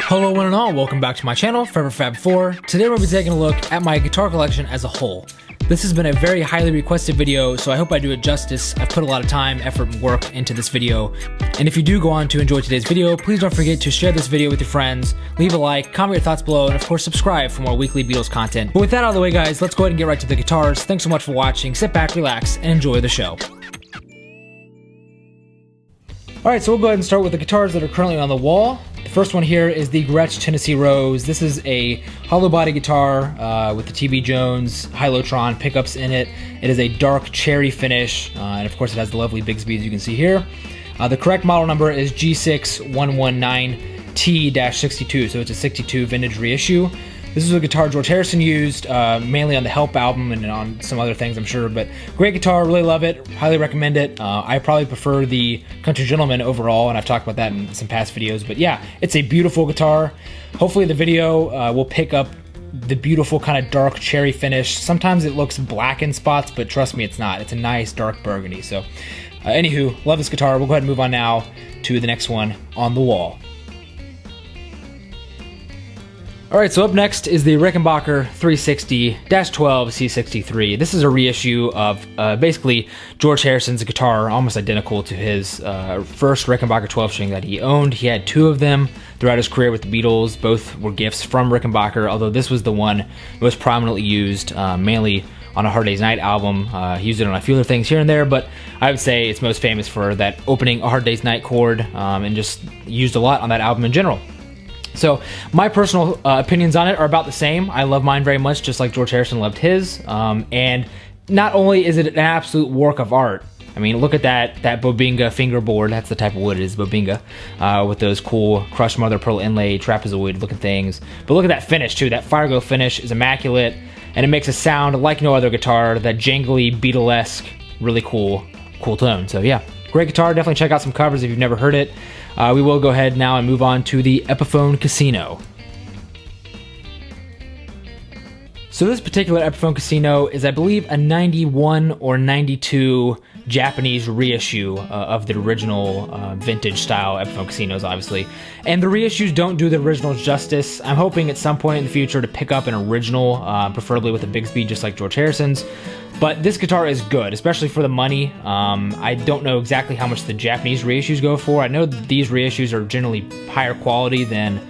Hello one and all, welcome back to my channel, ForeverFabFour. Today we'll be taking a look at my guitar collection as a whole. This has been a very highly requested video, so I hope I do it justice. I've put a lot of time, effort, and work into this video. And if you do go on to enjoy today's video, please don't forget to share this video with your friends, leave a like, comment your thoughts below, and of course subscribe for more weekly Beatles content. But with that out of the way guys, let's go ahead and get right to the guitars. Thanks so much for watching, sit back, relax, and enjoy the show. Alright, so we'll go ahead and start with the guitars that are currently on the wall. The first one here is the Gretsch Tennessee Rose. This is a hollow body guitar with the TB Jones Hylotron pickups in it. It is a dark cherry finish, and of course it has the lovely Bigsby as you can see here. The correct model number is G6119T-62, so it's a 62 vintage reissue. This is a guitar George Harrison used, mainly on the Help album and on some other things I'm sure, but great guitar, really love it, highly recommend it. I probably prefer the Country Gentleman overall, and I've talked about that in some past videos, but yeah, it's a beautiful guitar. Hopefully the video will pick up the beautiful kind of dark cherry finish. Sometimes it looks black in spots, but trust me, it's not. It's a nice dark burgundy. So anywho, love this guitar. We'll go ahead and move on now to the next one on the wall. Alright, so up next is the Rickenbacker 360-12 C63. This is a reissue of basically George Harrison's guitar, almost identical to his first Rickenbacker 12-string that he owned. He had two of them throughout his career with the Beatles. Both were gifts from Rickenbacker, although this was the one most prominently used, mainly on a Hard Day's Night album. He used it on a few other things here and there, but I would say it's most famous for that opening A Hard Day's Night chord, and just used a lot on that album in general. So my personal opinions on it are about the same. I love mine very much, just like George Harrison loved his. And not only is it an absolute work of art, I mean, look at that Bobinga fingerboard. That's the type of wood it is, Bobinga, with those cool crushed mother pearl inlay trapezoid looking things. But look at that finish too. That Firego finish is immaculate, and it makes a sound like no other guitar. That jangly, Beatlesque, really cool tone. So yeah, great guitar. Definitely check out some covers if you've never heard it. We will go ahead now and move on to the Epiphone Casino. So this particular Epiphone Casino is, I believe, a 91 or 92 Japanese reissue of the original vintage style Epiphone Casinos, obviously. And the reissues don't do the originals justice. I'm hoping at some point in the future to pick up an original, preferably with a Bigsby just like George Harrison's. But this guitar is good, especially for the money. I don't know exactly how much the Japanese reissues go for. I know that these reissues are generally higher quality than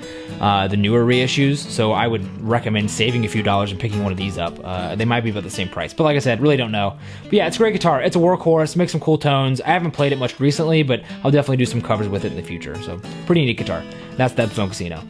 the newer reissues, so I would recommend saving a few dollars and picking one of these up. They might be about the same price, but like I said, really don't know. But yeah, it's a great guitar. It's a workhorse, makes some cool tones. I haven't played it much recently, but I'll definitely do some covers with it in the future. So pretty neat guitar. That's the Epiphone Casino.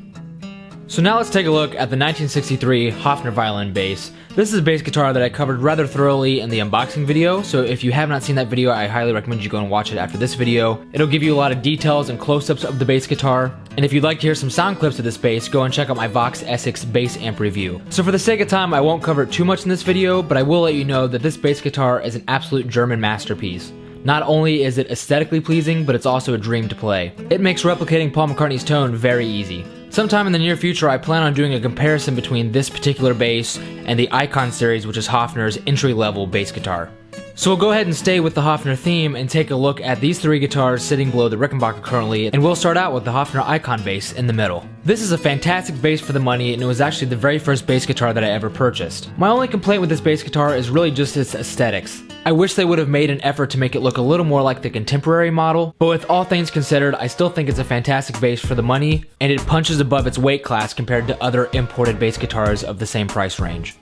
So now let's take a look at the 1963 Hofner violin bass. This is a bass guitar that I covered rather thoroughly in the unboxing video, so if you have not seen that video, I highly recommend you go and watch it after this video. It'll give you a lot of details and close-ups of the bass guitar, and if you'd like to hear some sound clips of this bass, go and check out my Vox Essex bass amp review. So for the sake of time, I won't cover it too much in this video, but I will let you know that this bass guitar is an absolute German masterpiece. Not only is it aesthetically pleasing, but it's also a dream to play. It makes replicating Paul McCartney's tone very easy. Sometime in the near future, I plan on doing a comparison between this particular bass and the Icon series, which is Hofner's entry-level bass guitar. So we'll go ahead and stay with the Hofner theme and take a look at these three guitars sitting below the Rickenbacker currently, and we'll start out with the Hofner Icon bass in the middle. This is a fantastic bass for the money, and it was actually the very first bass guitar that I ever purchased. My only complaint with this bass guitar is really just its aesthetics. I wish they would have made an effort to make it look a little more like the contemporary model, but with all things considered, I still think it's a fantastic bass for the money, and it punches above its weight class compared to other imported bass guitars of the same price range.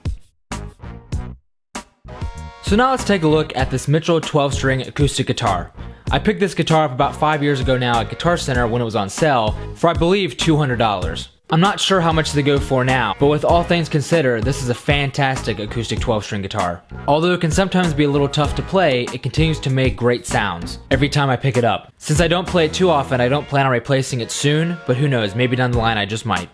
So now let's take a look at this Mitchell 12-string acoustic guitar. I picked this guitar up about 5 years ago now at Guitar Center when it was on sale for I believe $200. I'm not sure how much they go for now, but with all things considered, this is a fantastic acoustic 12-string guitar. Although it can sometimes be a little tough to play, it continues to make great sounds every time I pick it up. Since I don't play it too often, I don't plan on replacing it soon, but who knows, maybe down the line I just might.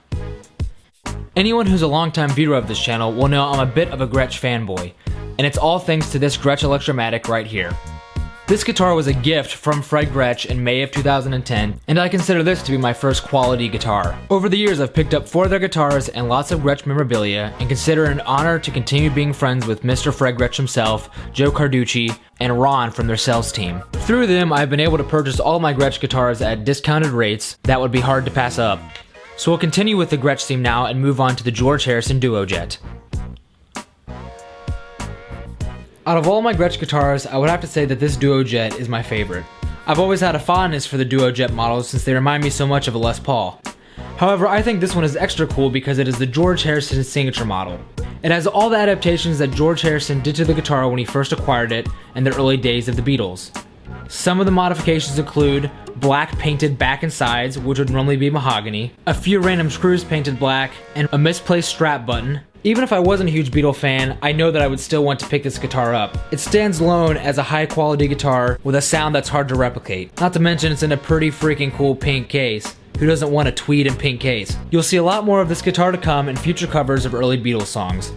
Anyone who's a longtime viewer of this channel will know I'm a bit of a Gretsch fanboy, and it's all thanks to this Gretsch Electromatic right here. This guitar was a gift from Fred Gretsch in May of 2010, and I consider this to be my first quality guitar. Over the years, I've picked up 4 of their guitars and lots of Gretsch memorabilia, and consider it an honor to continue being friends with Mr. Fred Gretsch himself, Joe Carducci, and Ron from their sales team. Through them, I've been able to purchase all my Gretsch guitars at discounted rates that would be hard to pass up. So we'll continue with the Gretsch theme now and move on to the George Harrison Duo Jet. Out of all my Gretsch guitars, I would have to say that this Duo Jet is my favorite. I've always had a fondness for the Duo Jet models since they remind me so much of a Les Paul. However, I think this one is extra cool because it is the George Harrison signature model. It has all the adaptations that George Harrison did to the guitar when he first acquired it in the early days of the Beatles. Some of the modifications include black painted back and sides, which would normally be mahogany, a few random screws painted black, and a misplaced strap button. Even if I wasn't a huge Beatle fan, I know that I would still want to pick this guitar up. It stands alone as a high quality guitar with a sound that's hard to replicate. Not to mention it's in a pretty freaking cool pink case. Who doesn't want a tweed and pink case? You'll see a lot more of this guitar to come in future covers of early Beatles songs.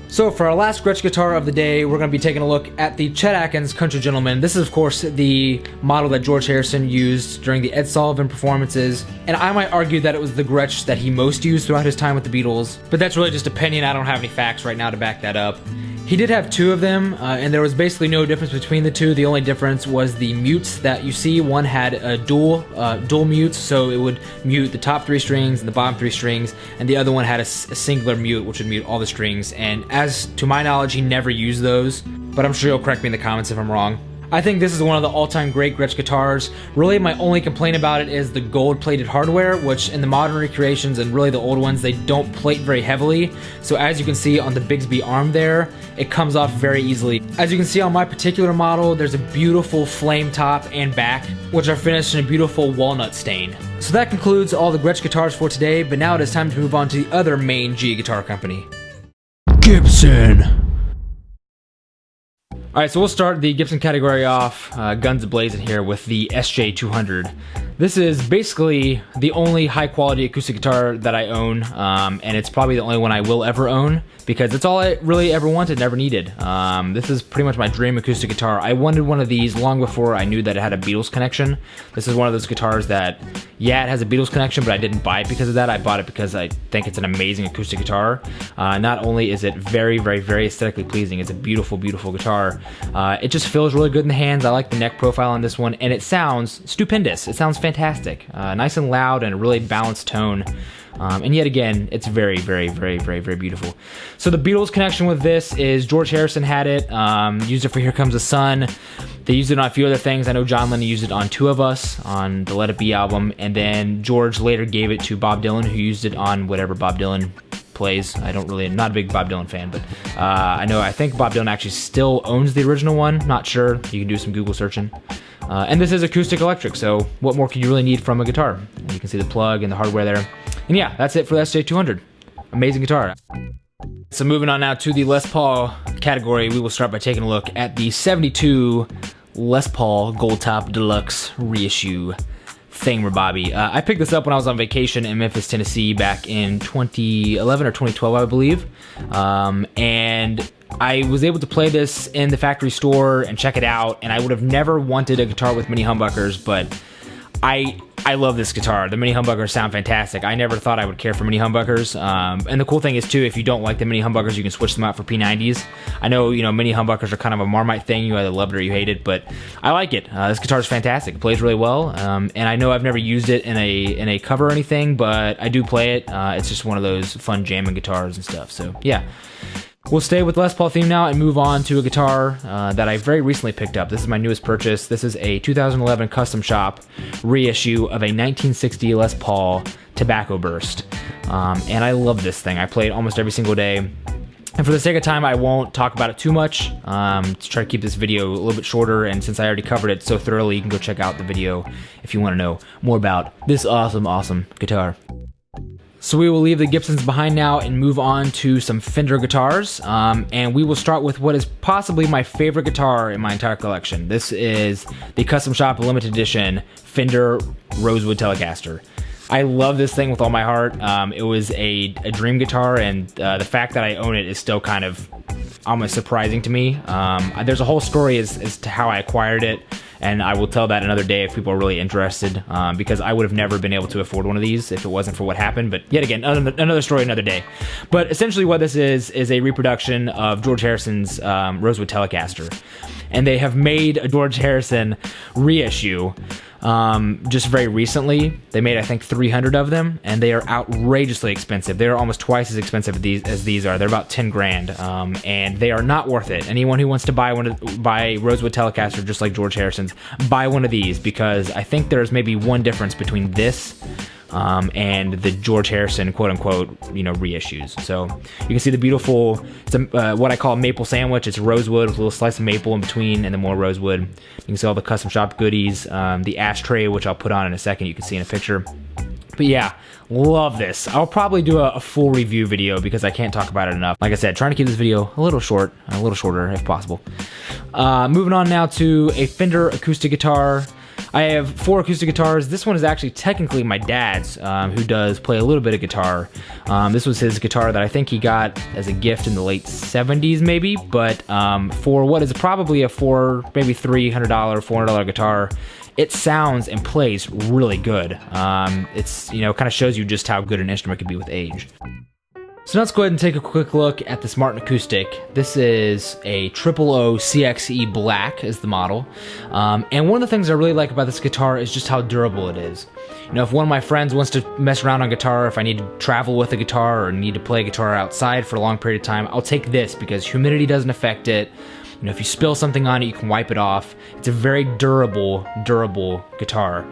So for our last Gretsch guitar of the day, we're going to be taking a look at the Chet Atkins Country Gentleman. This is of course the model that George Harrison used during the Ed Sullivan performances, and I might argue that it was the Gretsch that he most used throughout his time with the Beatles, but that's really just opinion. I don't have any facts right now to back that up. He did have two of them, and there was basically no difference between the two. The only difference was the mutes that you see. One had a dual mutes, so it would mute the top three strings and the bottom three strings, and the other one had a singular mute, which would mute all the strings. And as to my knowledge, he never used those, but I'm sure he'll correct me in the comments if I'm wrong. I think this is one of the all-time great Gretsch guitars. Really, my only complaint about it is the gold-plated hardware, which in the modern recreations and really the old ones, they don't plate very heavily. So as you can see on the Bigsby arm there, it comes off very easily. As you can see on my particular model, there's a beautiful flame top and back, which are finished in a beautiful walnut stain. So that concludes all the Gretsch guitars for today, but now it is time to move on to the other main G guitar company, Gibson. Alright, so we'll start the Gibson category off guns a-blazing here with the SJ200. This is basically the only high-quality acoustic guitar that I own, and it's probably the only one I will ever own, because it's all I really ever wanted and ever needed. This is pretty much my dream acoustic guitar. I wanted one of these long before I knew that it had a Beatles connection. This is one of those guitars that, yeah, it has a Beatles connection, but I didn't buy it because of that. I bought it because I think it's an amazing acoustic guitar. Not only is it very, very, very aesthetically pleasing, it's a beautiful, beautiful guitar. It just feels really good in the hands. I like the neck profile on this one, and it sounds stupendous. It sounds fantastic. Nice and loud and a really balanced tone. And yet again, it's very, very, very, very, very beautiful. So the Beatles connection with this is George Harrison had it, used it for Here Comes the Sun. They used it on a few other things. I know John Lennon used it on Two of Us, on the Let It Be album, and then George later gave it to Bob Dylan, who used it on whatever Bob Dylan plays. I'm not a big Bob Dylan fan, but I think Bob Dylan actually still owns the original one. Not sure. You can do some Google searching. And this is acoustic electric, so what more could you really need from a guitar? And you can see the plug and the hardware there. And yeah, that's it for the SJ200. Amazing guitar. So moving on now to the Les Paul category, we will start by taking a look at the 72 Les Paul Gold Top Deluxe reissue thingamabobby. I picked this up when I was on vacation in Memphis, Tennessee back in 2011 or 2012, I believe. And I was able to play this in the factory store and check it out, and I would have never wanted a guitar with mini humbuckers, but I love this guitar. The mini humbuckers sound fantastic. I never thought I would care for mini humbuckers. And the cool thing is, too, if you don't like the mini humbuckers, you can switch them out for P90s. I know, mini humbuckers are kind of a Marmite thing. You either love it or you hate it, but I like it. This guitar is fantastic. It plays really well. And I know I've never used it in a cover or anything, but I do play it. It's just one of those fun jamming guitars and stuff. So, yeah. We'll stay with Les Paul theme now and move on to a guitar that I very recently picked up. This is my newest purchase. This is a 2011 custom shop reissue of a 1960 Les Paul Tobacco Burst. And I love this thing. I play it almost every single day. And for the sake of time, I won't talk about it too much to try to keep this video a little bit shorter. And since I already covered it so thoroughly, you can go check out the video if you want to know more about this awesome, awesome guitar. So we will leave the Gibsons behind now and move on to some Fender guitars, and we will start with what is possibly my favorite guitar in my entire collection. This is the Custom Shop Limited Edition Fender Rosewood Telecaster. I love this thing with all my heart. It was a dream guitar, and the fact that I own it is still kind of almost surprising to me. There's a whole story as to how I acquired it and I will tell that another day if people are really interested, because I would have never been able to afford one of these if it wasn't for what happened. But yet again, another story, another day. But essentially what this is a reproduction of George Harrison's Rosewood Telecaster. And they have made a George Harrison reissue just very recently. They made, I think, 300 of them, and they are outrageously expensive. They are almost twice as expensive as these are. They're about 10 grand, and they are not worth it. Anyone who wants to buy Rosewood Telecaster just like George Harrison's, buy one of these, because I think there's maybe one difference between this and the George Harrison quote-unquote, reissues. So you can see the beautiful, it's what I call a maple sandwich. It's rosewood with a little slice of maple in between and then more rosewood. You can see all the custom shop goodies, the ashtray, which I'll put on in a second, you can see in a picture. But yeah, love this. I'll probably do a full review video because I can't talk about it enough. Like I said, trying to keep this video a little short, a little shorter if possible. Moving on now to a Fender acoustic guitar. I have 4 acoustic guitars. This one is actually technically my dad's, who does play a little bit of guitar. This was his guitar that I think he got as a gift in the late 70s maybe, but for what is probably a maybe $300, $400 guitar, it sounds and plays really good. It's, kind of shows you just how good an instrument can be with age. So now let's go ahead and take a quick look at the Smartnew Stick. This is a 000 CXE Black is the model. And one of the things I really like about this guitar is just how durable it is. If one of my friends wants to mess around on guitar, if I need to travel with a guitar or need to play guitar outside for a long period of time, I'll take this because humidity doesn't affect it. If you spill something on it, you can wipe it off. It's a very durable guitar,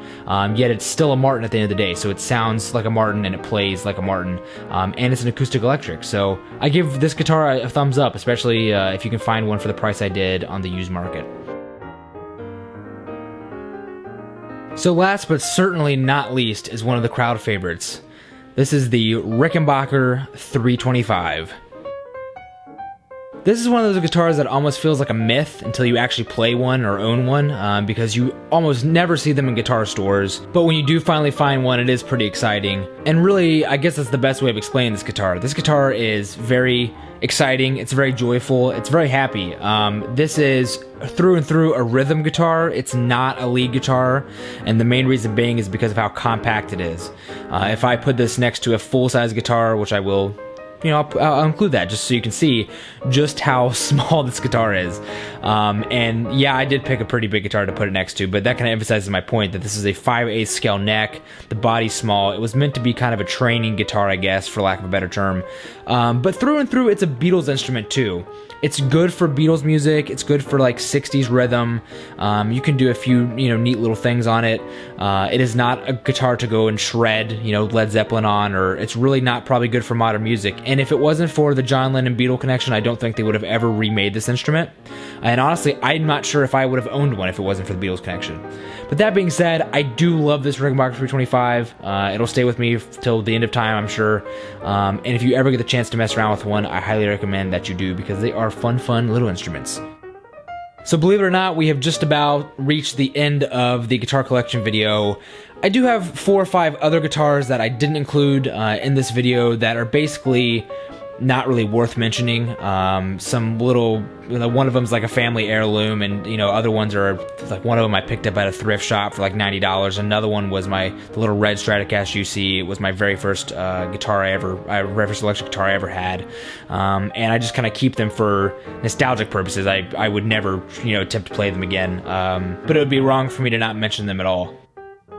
yet it's still a Martin at the end of the day, so it sounds like a Martin and it plays like a Martin, and it's an acoustic electric. So I give this guitar a thumbs up, especially if you can find one for the price I did on the used market. So last but certainly not least is one of the crowd favorites. This is the Rickenbacker 325. This is one of those guitars that almost feels like a myth until you actually play one or own one, because you almost never see them in guitar stores. But when you do finally find one, it is pretty exciting. And really, I guess that's the best way of explaining this guitar. This guitar is very exciting, it's very joyful, it's very happy. This is through and through a rhythm guitar. It's not a lead guitar, and the main reason being is because of how compact it is. If I put this next to a full-size guitar, which I will, I'll include that just so you can see just how small this guitar is. And yeah, I did pick a pretty big guitar to put it next to, but that kind of emphasizes my point that this is a 5/8 scale neck, the body's small. It was meant to be kind of a training guitar, I guess, for lack of a better term. But through and through, it's a Beatles instrument too. It's good for Beatles music. It's good for like 60s rhythm. You can do a few, neat little things on it. It is not a guitar to go and shred, Led Zeppelin on, or it's really not probably good for modern music. And if it wasn't for the John Lennon Beatle connection, I don't think they would have ever remade this instrument. And honestly, I'm not sure if I would have owned one if it wasn't for the Beatles connection. But that being said, I do love this Rickenbacker 325. It'll stay with me till the end of time, I'm sure. And if you ever get the chance to mess around with one, I highly recommend that you do, because they are fun little instruments. So believe it or not, we have just about reached the end of the guitar collection video. I do have 4 or 5 other guitars that I didn't include in this video that are basically not really worth mentioning. Some little, one of them's like a family heirloom, and other ones are like, one of them I picked up at a thrift shop for like $90. Another one was the little red Stratocaster you see. It was my very first very first electric guitar I ever had, and I just kind of keep them for nostalgic purposes. I would never attempt to play them again, but it would be wrong for me to not mention them at all.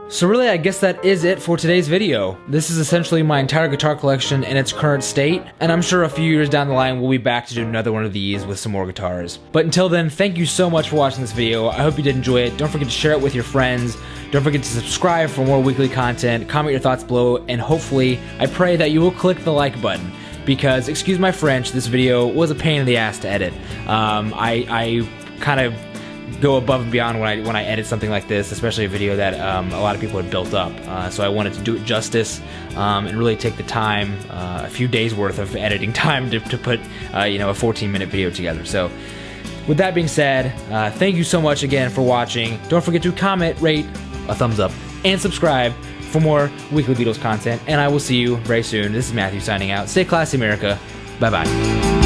So really, I guess that is it for today's video. This is essentially my entire guitar collection in its current state, and I'm sure a few years down the line we'll be back to do another one of these with some more guitars. But until then, thank you so much for watching this video. I hope you did enjoy it. Don't forget to share it with your friends. Don't forget to subscribe for more weekly content. Comment your thoughts below, and hopefully, I pray that you will click the like button, because, excuse my French, this video was a pain in the ass to edit. I kind of go above and beyond when I edit something like this, especially a video that a lot of people had built up. So I wanted to do it justice and really take the time, a few days worth of editing time to put a 14-minute video together. So with that being said, thank you so much again for watching. Don't forget to comment, rate, a thumbs up, and subscribe for more weekly Beatles content. And I will see you very soon. This is Matthew signing out. Stay classy, America. Bye-bye.